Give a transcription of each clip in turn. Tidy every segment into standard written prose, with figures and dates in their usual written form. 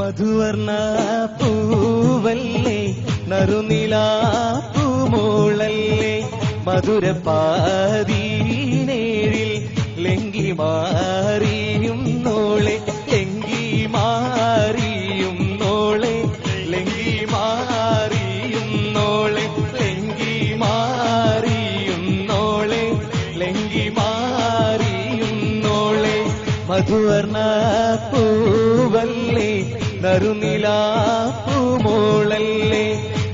മധുവർണ പൂവല്ലേ നറുനിലാപ്പൂമോളല്ലേ മധുരപാതീനേഴിൽ ലെങ്കി മാറിയും നോളെ ലെങ്കി മാറിയും നോളെ ലെങ്കി മാറിയും നോളെ ലെങ്കി മാറിയും നോളെ ലെങ്കി മാറിയും നോളെ മധുവർണ പൂവല്ലേ നറുനിലാപ്പൂമോളല്ലേ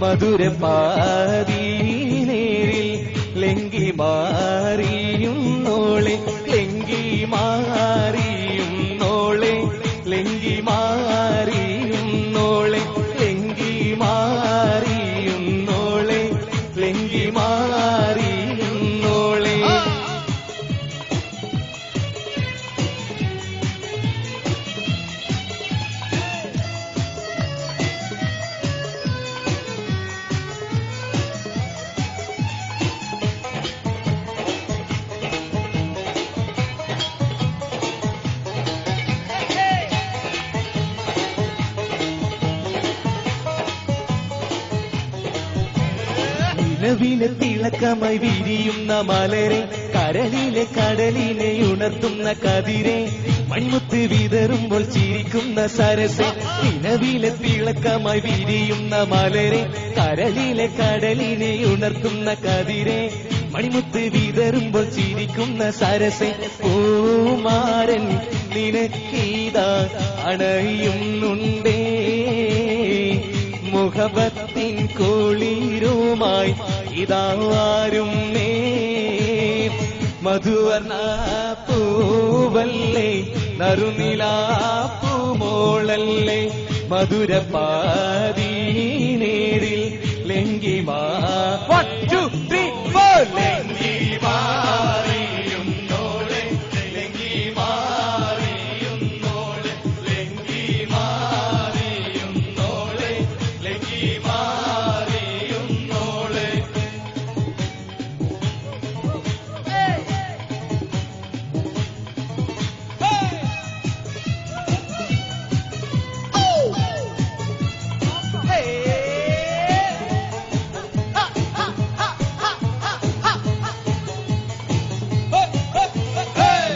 മധുരപാതീനേഴിൽ ലെങ്കി മാറിയും നോളെ ലെങ്കി മാറിയും നോളെ ലെങ്കി മാറിയും നോളെ ലെങ്കി മാറിയും നോളെ ലെങ്കി മാറിയും നോളെ നിലവിലെ തിളക്കമായി വിരിയുന്ന മലരെ കരളിലെ കടലിനെ ഉണർത്തുന്ന കതിരെ മൺമുത്ത് വിതറുമ്പോൾ ചിരിക്കുന്ന സരസെ നിലവിലെ തിളക്കമായി വിരിയുന്ന മലരെ കരളിലെ കടലിനെ ഉണർത്തുന്ന കതിരെ മണിമുത്ത് വിതറുമ്പോൾ ചിരിക്കുന്ന സരസെ പൂമാരൻ നിനക്കീതാ അണയുന്നുണ്ടേ മുഹബത്തിൻ കോളിരുമായി ഇതാരും മധുവർണ പൂവല്ലേ നറുനിലാപ്പൂമോളല്ലേ മധുരപാതീനേഴിൽ ലെങ്കി ലെങ്കി മാറിയും നോളെ ലെങ്കി മാറിയും നോളെ ലെങ്കി മാറിയും നോളെ ലെങ്കി മാറിയും നോളെ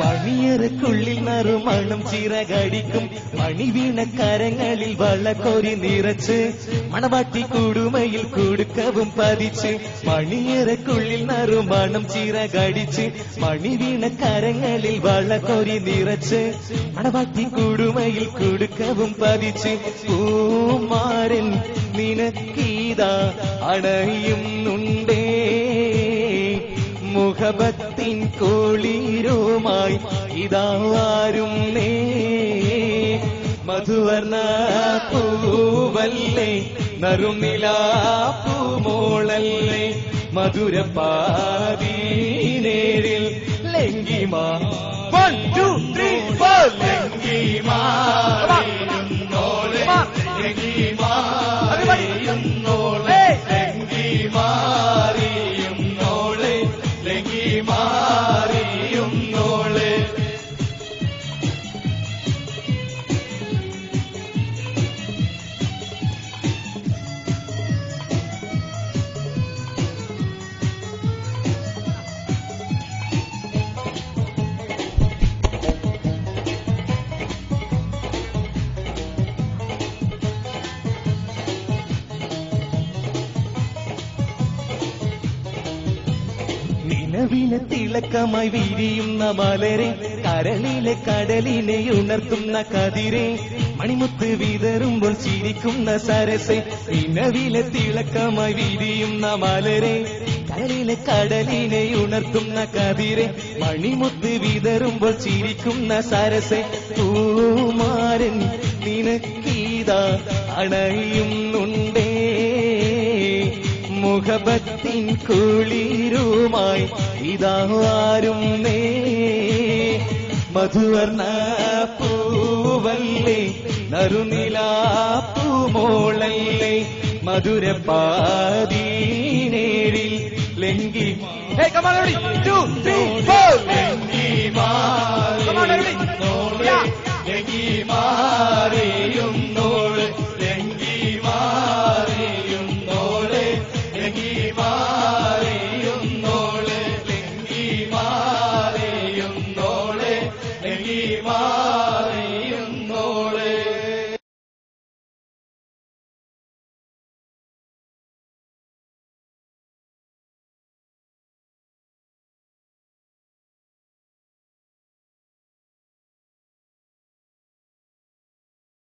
മണിയറക്കുള്ളിൽ നറുമണം ചിറകടിക്കും മണിവീണ കരങ്ങളിൽ വളക്കോരി നിറച്ച് മണവാട്ടി കൂടുമയിൽ കുടുക്കവും പതിച്ച് മണിയറക്കുള്ളിൽ നറുമണം ചിറകടിച്ച് മണിവീണ കരങ്ങളിൽ വളക്കോരി നിറച്ച് മണവാട്ടി കൂടുമയിൽ കുടുക്കവും പതിച്ച് പൂമാരൻ നിനക്കീതാ അണയുന്നുണ്ടേ മുഹബത്തിൻ കോളിരുമായി ഇതാരും മധുവർണ പൂവല്ലേ നറുനിലാപ്പൂമോളല്ലേ മധുരപാതീനേഴിൽ ലെങ്കി ലെങ്കി മാറിയും നോളെ ലെങ്കി മാറിയും നോളെ ലെങ്കി മാറിയും നോളെ ലെങ്കി മാറിയും നോളെ നിലവിലെ തിളക്കമായി വിരിയുന്ന മലരെ കരളിലെ കടലിനെ ഉണർത്തുന്ന കതിരെ മണിമുത്ത് വിതറുമ്പോൾ ചിരിക്കുന്ന സരസെ നിലവിലെ തിളക്കമായി വിരിയുന്ന മലരെ കരളിലെ കടലിനെ ഉണർത്തുന്ന കതിരെ മണിമുത്ത് വിതറുമ്പോൾ ചിരിക്കുന്ന സരസെ പൂമാരൻ നിനക്കീതാ അണയുന്നുണ്ടേ മുഹബത്തിൻ കുളിരുമായി ഇതാരും മധുവർണ പൂവല്ലേ നറുനിലാപ്പൂമോളല്ലേ മധുരപാതീനേഴിൽ ലെങ്കി ലെങ്കി മാറി